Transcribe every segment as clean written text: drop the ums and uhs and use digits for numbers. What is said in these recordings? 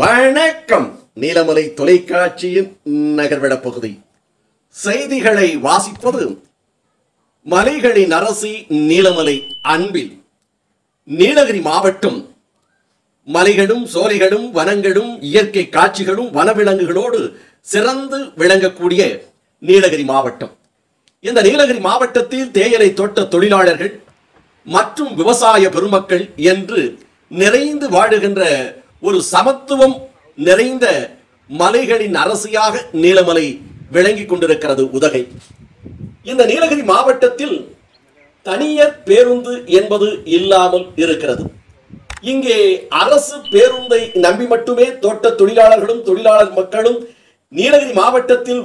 வணக்கம். நீலமலை தொலைக்காட்சியின் நகர்விட பகுதி செய்திகளை வாசிப்பது மலைகளின் அரசி நீலமலை அன்பில். நீலகிரி மாவட்டம் மலைகளும் சோலைகளும் வனங்களும் இயற்கை காட்சிகளும் வனவிலங்குகளோடு சிறந்து விளங்கக்கூடிய நீலகிரி மாவட்டம். இந்த நீலகிரி மாவட்டத்தில் தேயிலை தோட்ட தொழிலாளர்கள் மற்றும் விவசாய பெருமக்கள் என்று நிறைந்து வாழுகின்ற ஒரு சமத்துவம் நிறைந்த மலைகளின் அரசியாக நீலமலை விளங்கிக் கொண்டிருக்கிறது உதகை. இந்த நீலகிரி மாவட்டத்தில் தனியார் பேருந்து என்பது இல்லாமல் இருக்கிறது. இங்கே அரசு பேருந்தை நம்பி மட்டுமே தோட்ட தொழிலாளர்களும் தொழிலாளர் மக்களும் நீலகிரி மாவட்டத்தில்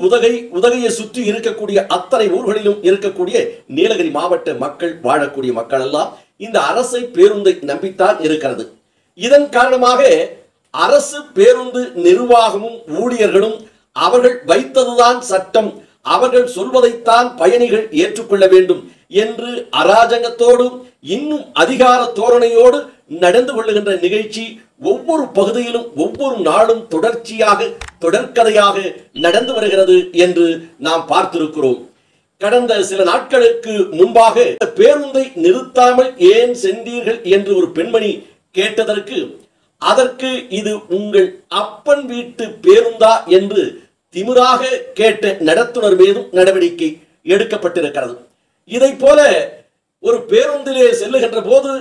உதகையை சுற்றி இருக்கக்கூடிய அத்தனை ஊர்களிலும் இருக்கக்கூடிய நீலகிரி மாவட்ட மக்கள் வாழக்கூடிய மக்கள் எல்லாம் இந்த அரசை பேருந்தை நம்பித்தான் இருக்கிறது. இதன் காரணமாக அரசு பேருந்து நிர்வாகமும் ஊழியர்களும் அவர்கள் வைத்ததுதான் சட்டம், அவர்கள் சொல்வதைத்தான் பயணிகள் ஏற்றுக்கொள்ள வேண்டும் என்று அராஜகத்தோடும் இன்னும் அதிகார தோரணையோடு நடந்து கொள்ளுகின்ற நிகழ்ச்சி ஒவ்வொரு பகுதியிலும் ஒவ்வொரு நாளும் தொடர்ச்சியாக தொடர்கதையாக நடந்து வருகிறது என்று நாம் பார்த்திருக்கிறோம். கடந்த சில நாட்களுக்கு முன்பாக பேருந்தை நிறுத்தாமல் ஏன் சென்றீர்கள் என்று ஒரு பெண்மணி கேட்டதற்கு, அதற்கு இது உங்கள் அப்பன் வீட்டு பேருந்தா என்று திமிராக கேட்ட நடத்துனர் மீதும் நடவடிக்கை எடுக்கப்பட்டிருக்கிறது. இதை போல ஒரு பேருந்திலே செல்லுகின்ற போது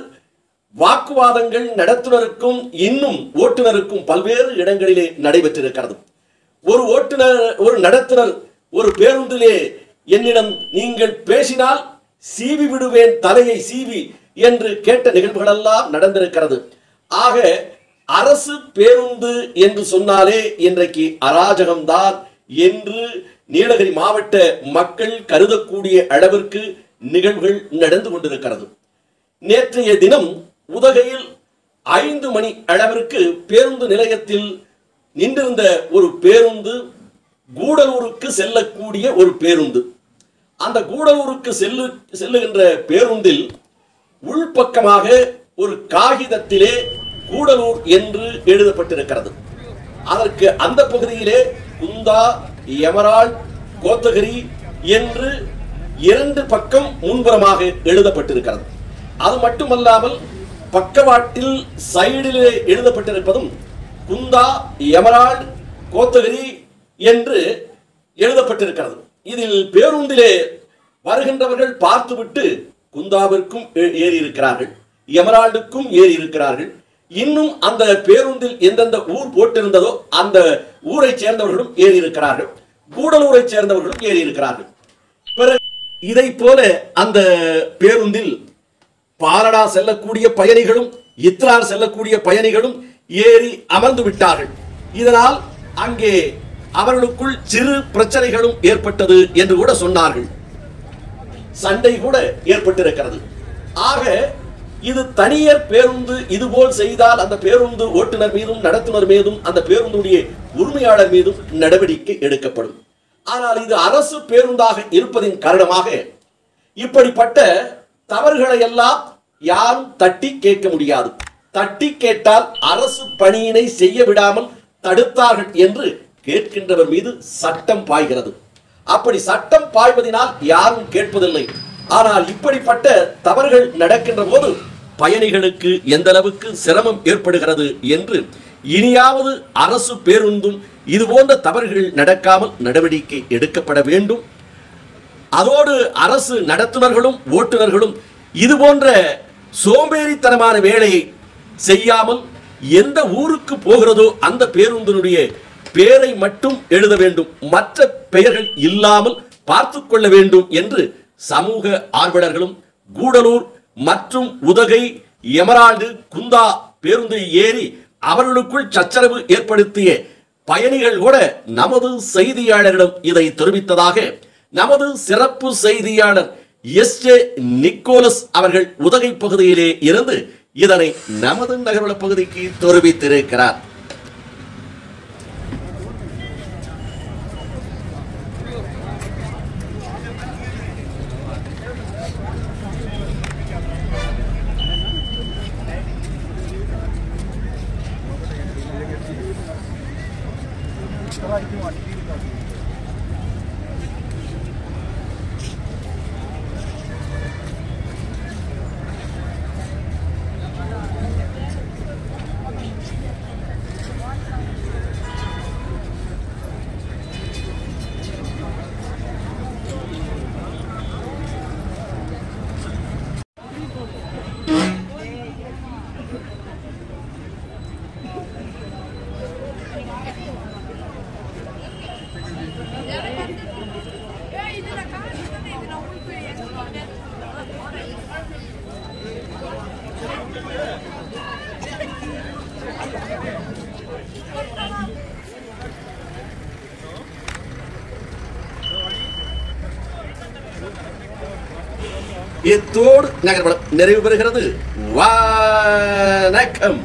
வாக்குவாதங்கள் நடத்துனருக்கும் இன்னும் ஓட்டுநருக்கும் பல்வேறு இடங்களிலே நடைபெற்றிருக்கிறது. ஒரு நடத்துனர் ஒரு பேருந்திலே என்னிடம் நீங்கள் பேசினால் சீவி விடுவேன் தலையை சீவி என்று கேட்ட நிகழ்வுகளெல்லாம் நடந்திருக்கிறது. ஆக அரசு பேருந்து என்று சொன்னாலே இன்றைக்கு அராஜகம்தான் என்று நீலகிரி மாவட்ட மக்கள் கருதக்கூடிய அளவிற்கு நிகழ்வுகள் நடந்து கொண்டிருக்கிறது. நேற்றைய தினம் உதகையில் 5 மணி அளவிற்கு பேருந்து நிலையத்தில் நின்றிருந்த ஒரு பேருந்து கூடலூருக்கு செல்லக்கூடிய ஒரு பேருந்து. அந்த கூடலூருக்கு செல்லுகின்ற பேருந்தில் உள்பக்கமாக ஒரு காகிதத்திலே கூடலூர் என்று எழுதப்பட்டிருக்கிறது. அதற்கு அந்த பகுதியிலே குந்தா, எமரால்ட், கோத்தகிரி என்று 2 பக்கம் முன்புறமாக எழுதப்பட்டிருக்கிறது. அது மட்டுமல்லாமல் பக்கவாட்டில் சைடிலே எழுதப்பட்டிருப்பதும் குந்தா, எமரால்ட், கோத்தகிரி என்று எழுதப்பட்டிருக்கிறது. இதில் பேருந்திலே வருகின்றவர்கள் பார்த்துவிட்டு குந்தாவிற்கும் ஏறி இருக்கிறார்கள், எமரால்டுக்கும் ஏறி இருக்கிறார்கள். இன்னும் அந்த பேருந்தில் எந்தெந்த ஊர் போட்டிருந்ததோ அந்த ஊரை சேர்ந்தவர்களும் ஏறி இருக்கிறார்கள், கூடலூரை சேர்ந்தவர்களும் ஏறி இருக்கிறார்கள். பிறகு இதை போல அந்த பேருந்தில் பாலடா செல்லக்கூடிய பயணிகளும் இத்ரார் செல்லக்கூடிய பயணிகளும் ஏறி அமர்ந்து விட்டார்கள். இதனால் அங்கே அவர்களுக்குள் சிறு பிரச்சனைகளும் ஏற்பட்டது என்று கூட சொன்னார்கள். சண்டை கூட ஏற்பட்டிருக்கிறது. ஆக இது தனியார் பேருந்து இதுபோல் செய்தால் அந்த பேருந்து ஓட்டுநர் மீதும் நடத்துனர் மீதும் அந்த பேருந்துடைய உரிமையாளர் மீதும் நடவடிக்கை எடுக்கப்படும். ஆனால் இது அரசு பேருந்தாக இருப்பதின் காரணமாக இப்படிப்பட்ட தவறுகளை எல்லாம் யாரும் தட்டி கேட்க முடியாது. தட்டி கேட்டால் அரசு பணியினை செய்ய விடாமல் தடுத்தார்கள் என்று கேட்கின்றவர் மீது சட்டம் பாய்கிறது. அப்படி சட்டம் பாய்வதனால் யாரும் கேட்பதில்லை. ஆனால் இப்படிப்பட்ட தவறுகள் நடக்கின்ற போது பயணிகளுக்கு எந்த அளவுக்கு சிரமம் ஏற்படுகிறது என்று இனியாவது அரசு பேருந்தும் இதுபோன்ற தவறுகள் நடக்காமல் நடவடிக்கை எடுக்கப்பட வேண்டும். அதோடு அரசு நடத்துனர்களும் ஓட்டுநர்களும் இதுபோன்ற சோம்பேறித்தனமான வேலையை செய்யாமல் எந்த ஊருக்கு போகிறதோ அந்த பேருந்தினுடைய பெயரை மட்டும் எழுத வேண்டும், மற்ற பெயர்கள் இல்லாமல் பார்த்து கொள்ள வேண்டும் என்று சமூக ஆர்வலர்களும் கூடலூர் மற்றும் உதகை, எமரால்டு, குந்தா பேருந்து ஏறி அவர்களுக்குள் சச்சரவு ஏற்படுத்திய பயணிகள் கூட நமது செய்தியாளரிடம் இதை தெரிவித்ததாக நமது சிறப்பு செய்தியாளர் எஸ்.ஜே. நிக்கோலஸ் அவர்கள் உதகை பகுதியிலே இருந்து இதனை நமது நகர்வள பகுதிக்கு தெரிவித்திருக்கிறார். இத்தோடு நகர்வலம் நிறைவு பெறுகிறது. வணக்கம்.